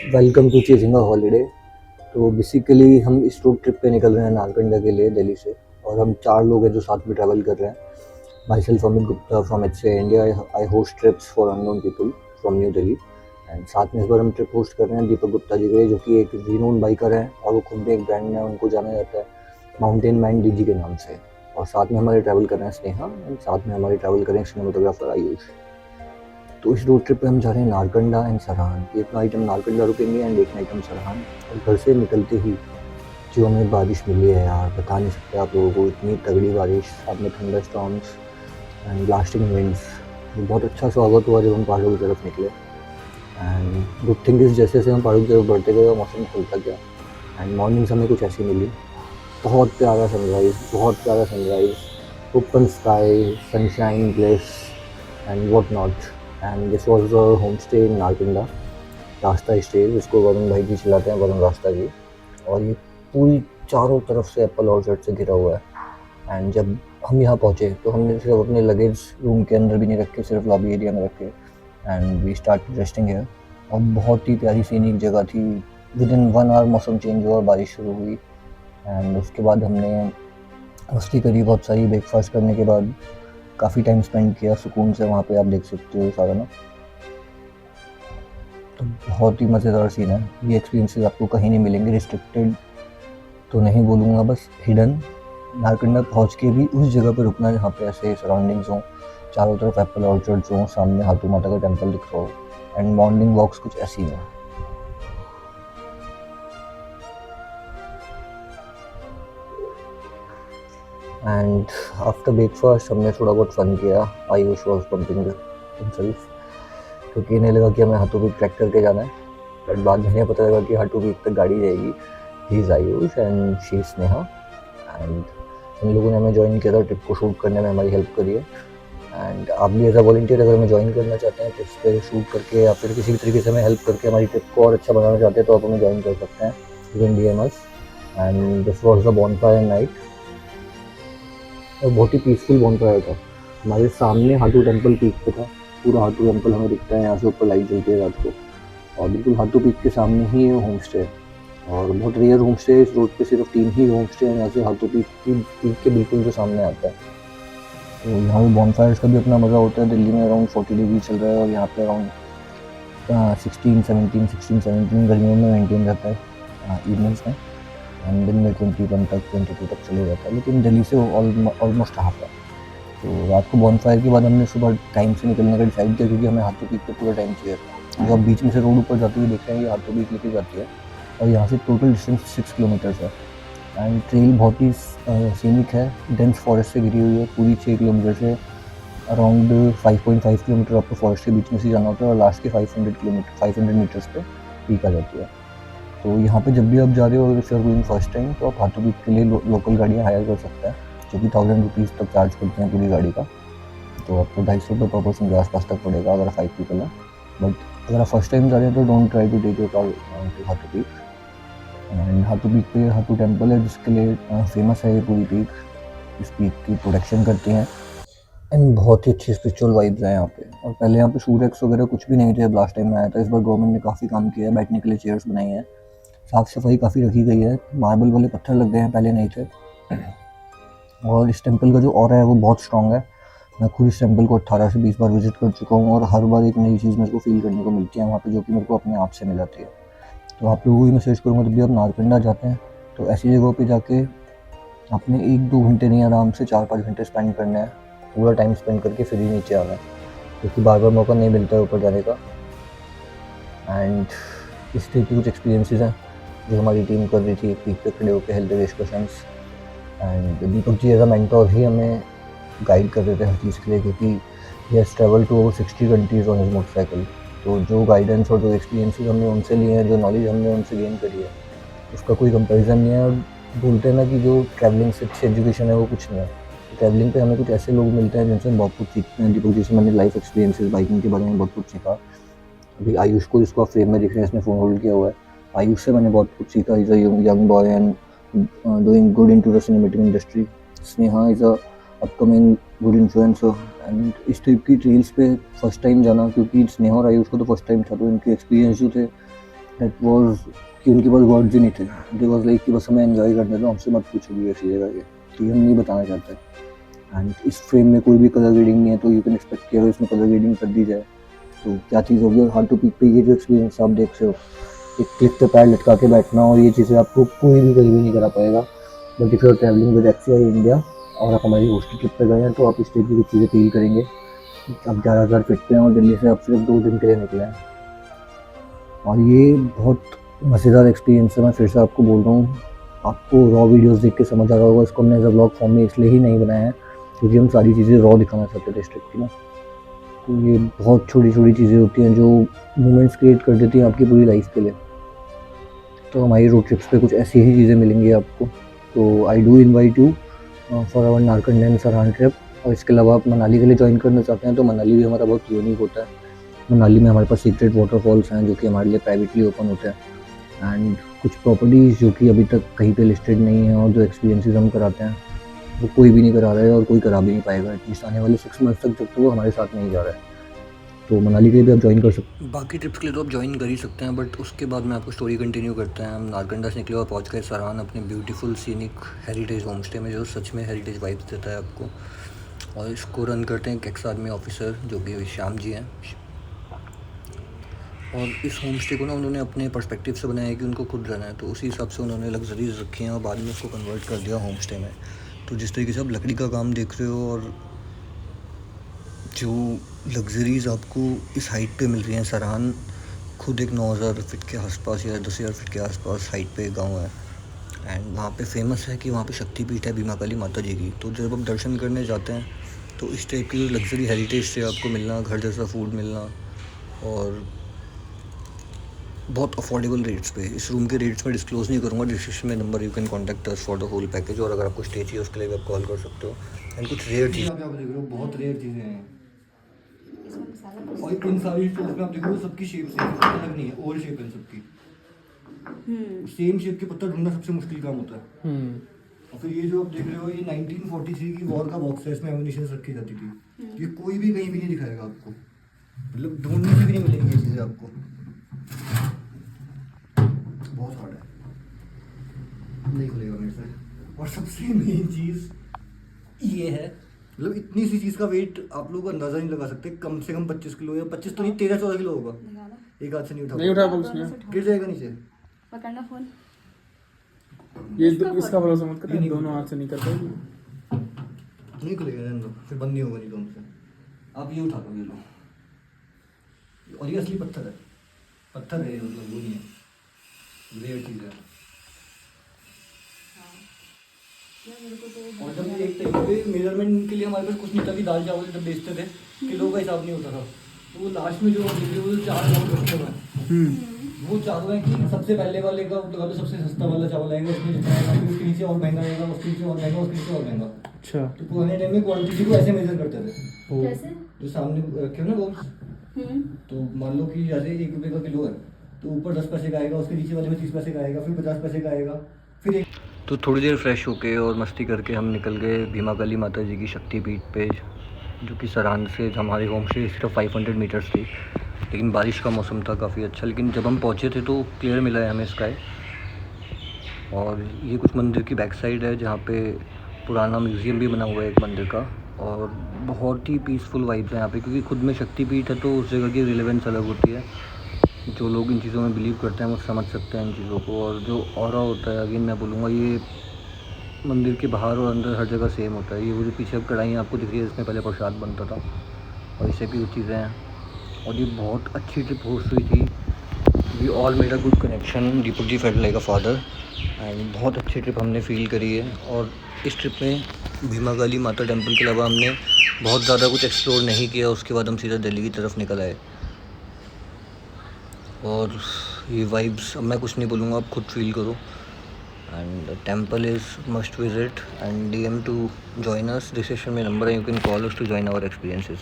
Welcome to chasing a holiday. तो basically हम इस रोड ट्रिप पे निकल रहे हैं नारकंडा के लिए दिल्ली से। और हम 4 लोग हैं जो साथ में ट्रैवल कर रहे हैं। Myself Amit Gupta from H C India. I host trips for unknown people from new Delhi. And साथ में इस बार हम ट्रिप होस्ट कर रहे हैं दीपक गुप्ता जी के, जो कि एक रिनोन बाइकर हैं और वो खुद भी एक ब्रांड है, उनको जाना जाता है माउंटेन मैन डीजी के नाम से। और साथ में हमारे ट्रैवल कर रहे हैं स्नेहा, एंड साथ में हमारे ट्रैवल करें सिनेमाटोग्राफर आयुष। तो इस रोड ट्रिप पे हम जा रहे हैं नारकंडा एंड सरहान। एक नाइट हम नारकंडा रुकेंगे एंड एक नाइट हम सरहान। और घर से निकलते ही जो हमें बारिश मिली है यार, बता नहीं सकते आप लोगों को। इतनी तगड़ी बारिश, साथ में thunder storms and blasting winds. बहुत अच्छा स्वागत हुआ जब हम पहाड़ों की तरफ निकले। एंड गुड थिंग इज जैसे जैसे हम पहाड़ों की तरफ बढ़ते गए मौसम खुलता गया। एंड मॉर्निंग्स हमें कुछ ऐसी मिली। बहुत प्यारा सनराइज, बहुत प्यारा sunrise, open sky, sunshine, bliss and what not. And this was a home stay in Narkanda, रास्ता स्टे, जिसको वरुण भाई जी चलाते हैं, वरुण रास्ता जी। और ये पूरी चारों तरफ से एप्पल ऑर्चर्ड से घिरा हुआ है। एंड जब हम यहाँ पहुँचे तो हमने सिर्फ अपने लगेज रूम के अंदर भी नहीं रखे, सिर्फ लॉबी एरिया में रखे। And we start resting here. और बहुत ही प्यारी सीनिक जगह थी। विद इन 1 आवर मौसम चेंज हुआ, बारिश शुरू हुई। एंड उसके बाद हमने मस्ती करी बहुत सारी। ब्रेकफास्ट करने के बाद काफ़ी टाइम स्पेंड किया सुकून से। वहाँ पे आप देख सकते हो सारा ना, तो बहुत ही मज़ेदार सीन है। ये एक्सपीरियंसेस आपको कहीं नहीं मिलेंगे। रिस्ट्रिक्टेड तो नहीं बोलूँगा, बस हिडन। नारकंडा पहुँच के भी उस जगह पर रुकना जहाँ पे ऐसे सराउंडिंग्स हों, चारों तरफ एप्पल ऑर्चर्ड्स हों, सामने हाथू माता का टेम्पल दिख रहा हो। एंड मॉर्निंग वॉक्स कुछ ऐसी हैं। एंड आफ्टर ब्रेकफास्ट हमने थोड़ा बहुत फन किया। आयुष वॉज पंपिंग हिमसेल्फ, क्योंकि इन्हें लगा कि हमें हाथू पीक ट्रैक करके जाना है। बट बाद में हमें पता लगा कि हाथू पीक तक गाड़ी जाएगी। He is Ayush and she is Sneha. And in लोगों ने हमें ज्वाइन किया था, ट्रिप को शूट करने में हमारी हेल्प करी है। एंड आप भी एज अ वॉलंटियर अगर हमें ज्वाइन करना चाहते हैं ट्रिप्स पे शूट करके, या फिर किसी भी तरीके से हमें हेल्प करके हमारी ट्रिप को और अच्छा बनाना चाहते हैं, तो आप हमें ज्वाइन कर सकते हैं। You can DM us. And this was the bonfire night. और बहुत ही पीसफुल बॉनफायर था। हमारे सामने हाथू टेम्पल पीक पे था। पूरा हाथू टेम्पल हमें दिखता है यहाँ से, ऊपर लाइट जलती है रात को। और बिल्कुल हाथू पीक के सामने ही ये होम स्टे है। और बहुत रेयर होम स्टे, इस रोड पे सिर्फ 3 ही होम स्टे हैं यहाँ से हाथू पीक के बिल्कुल जो सामने आता है। तो यहाँ पे बॉनफायर्स का भी अपना मज़ा होता है। दिल्ली में अराउंड 40 डिग्री चल रहा है और यहाँ पे अराउंड 16-17 गर्मियों में मेंटेन रहता है इवनिंग्स में। एंड दिन में 21 तक, 22 तक चले जाता है, लेकिन दिल्ली से ऑलमोस्ट हाफ है। तो रात को बॉनफायर के बाद हमने सुबह टाइम से निकलने का डिसाइड किया, क्योंकि हमें हाथू पीक पे पूरा टाइम चाहिए था। जो आप बीच में से रोड ऊपर जाते हुए देख रहे हैं, ये हाथू पीक लेके जाती है। और यहाँ से टोटल डिस्टेंस 6 किलोमीटर्स है। एंड ट्रेल बहुत ही सीनिक है, डेंस फॉरेस्ट से घिरी हुई है। पूरी 6 किलोमीटर से अराउंड 5.5 किलोमीटर आपको फॉरेस्ट के बीच में से जाना होता है, और लास्ट के 500 मीटर्स पे पीक आ जाती है। तो यहाँ पे जब भी आप जा रहे हो, अगर if you are going first time, तो आप हाथू पीक के लिए लोकल गाड़ियाँ हायर कर सकते हैं, जो कि 1000 रुपीज़ तक चार्ज करते हैं पूरी गाड़ी का। तो आपको 250 रुपये पर पर्सन के आसपास तक पड़ेगा अगर 5 पीपल हैं। बट अगर आप फर्स्ट टाइम जा रहे हैं तो don't try to take your car to Hatu peak. And Hatu peak पे हाथू टेम्पल है, जिसके लिए फेमस है ये पूरी पीक। इस पीक की प्रोटेक्शन करती हैं। एंड बहुत ही अच्छी स्पिरिचुअल वाइब्स हैं यहाँ पे। और पहले यहाँ पे शूरेक्स वगैरह कुछ भी नहीं थे जब लास्ट टाइम में आया था। इस बार गवर्नमेंट ने काफ़ी काम किया है, बैठने के लिए चेयर्स बनाई हैं, साफ़ सफाई काफ़ी रखी गई है। मार्बल वाले पत्थर लग गए हैं, पहले नहीं थे। और इस टेम्पल का जो ऑरा है वो बहुत स्ट्रॉन्ग है। मैं खुद इस टेम्पल को 18 से 20 बार विजिट कर चुका हूँ, और हर बार एक नई चीज़ मेरे को फील करने को मिलती है वहाँ पे, जो कि मेरे को अपने आप से मिल जाती है। तो आप लोगों को ही मैसेज करूँगा, जब भी आप नारकंडा जाते हैं तो ऐसी जगहों पे जाके आपने 1-2 घंटे नहीं, आराम से 4-5 घंटे स्पेंड करना है। पूरा टाइम स्पेंड करके फिर ही नीचे आना है, क्योंकि बार बार मौका नहीं मिलता है ऊपर जाने का। एंड इस टाइप के कुछ एक्सपीरियंसेस हैं जो हमारी टीम कर रही थी पीक पे खड़े होकर, health discussions. And Deepak ji as a mentor ही हमें गाइड कर रहे थे हर चीज़ के लिए, क्योंकि he has travel to over 60 countries on his motorcycle. तो जो गाइडेंस और जो एक्सपीरियंसेस हमने उनसे लिए हैं, जो नॉलेज हमने उनसे गेन करी है, उसका कोई कंपैरिजन नहीं है। और बोलते हैं ना कि जो ट्रैवलिंग से अच्छी एजुकेशन है वो कुछ नहीं है। तो ट्रैवलिंग पे हमें कुछ ऐसे लोग मिलते हैं जिनसे हम बहुत कुछ सीखते हैं। दीपक जी से मैंने लाइफ एक्सपीरियंसेस, बाइकिंग के बारे में बहुत कुछ सीखा। अभी आयुष को, जिसको आप फ्रेम में दिख रहे हैं, इसने फ़ोन होल्ड किया हुआ है, आयुष से मैंने बहुत कुछ सीखा। Is a young boy and doing good in to the cinematic industry. Sneha is a upcoming good influencer. And इस टाइप की ट्रेल्स पे फर्स्ट टाइम जाना, क्योंकि स्नेहा और आयुष को तो फर्स्ट टाइम था, तो इनके एक्सपीरियंस जो थे दैट वाज कि उनके पास वर्ड्स ही नहीं थे। दे वाज लाइक कि बस हमें एंजॉय करने दो, हमसे मत पूछो भी ऐसी जगह के, तो ये हम नहीं बताना चाहते। एंड इस फ्रेम में कोई भी कलर ग्रेडिंग नहीं है, तो यू कैन एक्सपेक्ट कि अगर इसमें कलर ग्रेडिंग कर दी जाए तो क्या चीज़ होगी। और हार्ड टू पीक पे ये जो एक्सपीरियंस आप देख रहे हो, एक क्लिक पे पैर लटका के बैठना, और ये चीज़ें आपको कोई भी कहीं भी नहीं करा पाएगा। But if you are travelling with XCI India और आप हमारी होस्टेड ट्रिप पे गए हैं, तो आप इस टाइप की कुछ चीज़ें फील करेंगे। आप 11,000 फीट पे हैं और दिल्ली से आप सिर्फ 2 दिन के लिए निकले हैं, और ये बहुत मज़ेदार एक्सपीरियंस है। मैं फिर से आपको बोल रहा हूँ, आपको रॉ वीडियोस देख के समझ आ रहा होगा। इसको हमने एज अ ब्लॉग फॉर्म में इसलिए ही नहीं बनाया है क्योंकि हम सारी चीज़ें रॉ दिखाना चाहते थे इस ट्रिप की ना। तो ये बहुत छोटी छोटी चीज़ें होती हैं जो मोमेंट्स क्रिएट कर देती हैं आपकी पूरी लाइफ के लिए। तो हमारी रोड ट्रिप्स पे कुछ ऐसी ही चीज़ें मिलेंगी आपको। तो I do invite you for our Narkanda Saran trip. और इसके अलावा आप मनाली के लिए ज्वाइन करना चाहते हैं तो मनाली भी हमारा बहुत यूनिक होता है। मनाली में हमारे पास सीक्रेट वाटरफॉल्स हैं जो कि हमारे लिए प्राइवेटली ओपन होते हैं, एंड कुछ प्रॉपर्टीज़ जो कि अभी तक कहीं पे लिस्टेड नहीं है, और जो एक्सपीरियंसेस हम कराते हैं वो कोई भी नहीं करा रहा है और कोई करा भी नहीं पाएगा एटलीस्ट आने वाले 6 मंथ्स तक, जब तक वो हमारे साथ नहीं जा रहा है। तो मनाली के लिए भी आप ज्वाइन कर सकते हैं। बाकी ट्रिप्स के लिए तो आप ज्वाइन कर ही सकते हैं, बट उसके बाद मैं आपको स्टोरी कंटिन्यू करते हैं। हम नारकंडा से निकले और पहुंच गए सरान, अपने beautiful scenic heritage home stay में, जो सच में हेरिटेज वाइब्स देता है आपको। और इसको रन करते हैं एक एक्स आर्मी ऑफिसर जो कि श्याम जी हैं। और इस होम स्टे को ना उन्होंने अपने पर्सपेक्टिव से बनाया है कि उनको खुद रहना है, तो उसी हिसाब से उन्होंने लग्जरीज रखी हैं और बाद में उसको कन्वर्ट कर दिया होम स्टे में। तो जिस तरीके से आप लकड़ी का काम देख रहे हो और जो लग्जरीज़ आपको इस हाइट पे मिल रही हैं, सरान खुद एक 9,000 फीट के आसपास या 10,000 फीट के आसपास हाइट पे गांव है। एंड वहाँ पे फेमस है कि वहाँ पे शक्तिपीठ है भीमा काली माता जी की। तो जब आप दर्शन करने जाते हैं तो इस टाइप की लग्जरी हेरिटेज से आपको मिलना, घर जैसा फूड मिलना, और बहुत अफोर्डेबल रेट्स पे। इस रूम के रेट्स में डिस्क्लोज नहीं करूँगा, डिस्क्रिप्शन में number, you can contact us for the whole package. और अगर आपको स्टे चाहिए उसके लिए भी आप कॉल कर सकते हो। एंड कुछ रेयर चीज़ आप देख रहे हो, बहुत रेयर चीज़ें हैं। और इन सारी स्टोर्स में आप देखो सबकी शेप सेम अलग नहीं है, ओवल शेप है सबकी। सेम शेप के पत्थर ढूंढना सबसे मुश्किल काम होता है। और फिर ये जो आप देख रहे हो, ये 1943 की वॉर का बॉक्स है, इसमें एमुनिशन रखी जाती थी। ये कोई भी कहीं भी नहीं दिखाएगा आपको, मतलब ढूंढने से भी नहीं मिलेंगी ये चीज़ें आपको। बहुत हार्ड है, नहीं खुलेगा मेरे से। और सबसे मेन चीज़ ये है, मतलब इतनी सी चीज़ का वेट आप लोग अंदाज़ा नहीं लगा सकते। कम से कम 25 किलो, या 25 तो नहीं, 13-14 किलो होगा। एक हाथ से नहीं उठा गिर जाएगा नीचे। पकड़ना फोन, ये इसका भरोसा मत कर, दोनों हाथ से नहीं कर पाएगी, नहीं खुलेगा, रहने दो, फिर बंद नहीं होगा नहीं दोनों से। आप ये उठा लो, ये लो। और ये असली पत्थर है, पत्थर है, मतलब वो नहीं है, रेयर चीज़ है। और जब एक टाइम पे मेजरमेंट के लिए हमारे पास कुछ नहीं था कि दाल चावल जब बेचते थे किलो का हिसाब नहीं होता था, तो वो लास्ट में जो वो 4 राउंड रखे हुए हैं, वो चारों है कि सबसे पहले वाले का लगा लो, सबसे सस्ता वाला चावल आएगा, उसमें जितना आएगा, फिर उसके नीचे और महंगा आएगा, उसके नीचे और महंगा, उसके नीचे और महंगा। अच्छा, तो पुराने टाइम में क्वांटिटी को ऐसे मेजर करते थे। कैसे? जो सामने रखे हो ना बॉक्स, तो मान लो कि जैसे 1 रुपये का किलो है, तो ऊपर 10 पैसे का आएगा, उसके नीचे वाले में 30 पैसे का आएगा, फिर 50 पैसे का आएगा, फिर तो थोड़ी देर फ्रेश होके और मस्ती करके हम निकल गए भीमा काली माता जी की शक्तिपीठ पे, जो कि सरान से हमारे होम से सिर्फ 500 मीटर्स थी। लेकिन बारिश का मौसम था काफ़ी अच्छा, लेकिन जब हम पहुँचे थे तो क्लियर मिला है हमें स्काई। और ये कुछ मंदिर की बैक साइड है जहाँ पे पुराना म्यूज़ियम भी बना हुआ है एक मंदिर का, और बहुत ही पीसफुल वाइब्स है यहाँ पे, क्योंकि खुद में शक्तिपीठ है तो उस जगह की रिलेवेंस अलग होती है। जो लोग इन चीज़ों में बिलीव करते हैं वो समझ सकते हैं इन चीज़ों को। और जो ऑरा होता है, अगेन मैं बोलूँगा, ये मंदिर के बाहर और अंदर हर जगह सेम होता है। ये वो जो पीछे कढ़ाई आपको दिख रही है, इसमें पहले प्रसाद बनता था, और इससे भी कुछ चीज़ें हैं। और ये बहुत अच्छी ट्रिप होस्ट हुई थी। We all made a good connection, Deepak ji felt like a father, and बहुत अच्छी ट्रिप हमने फील करी है। और इस ट्रिप में भीमा काली माता टेम्पल के अलावा हमने बहुत ज़्यादा कुछ एक्सप्लोर नहीं किया। उसके बाद हम सीधा दिल्ली की तरफ निकल आए। और ये वाइब्स अब मैं कुछ नहीं बोलूँगा, आप खुद फील करो। And the temple is must visit, and DM to join us। Description में नंबर है, you can call us to join our experiences.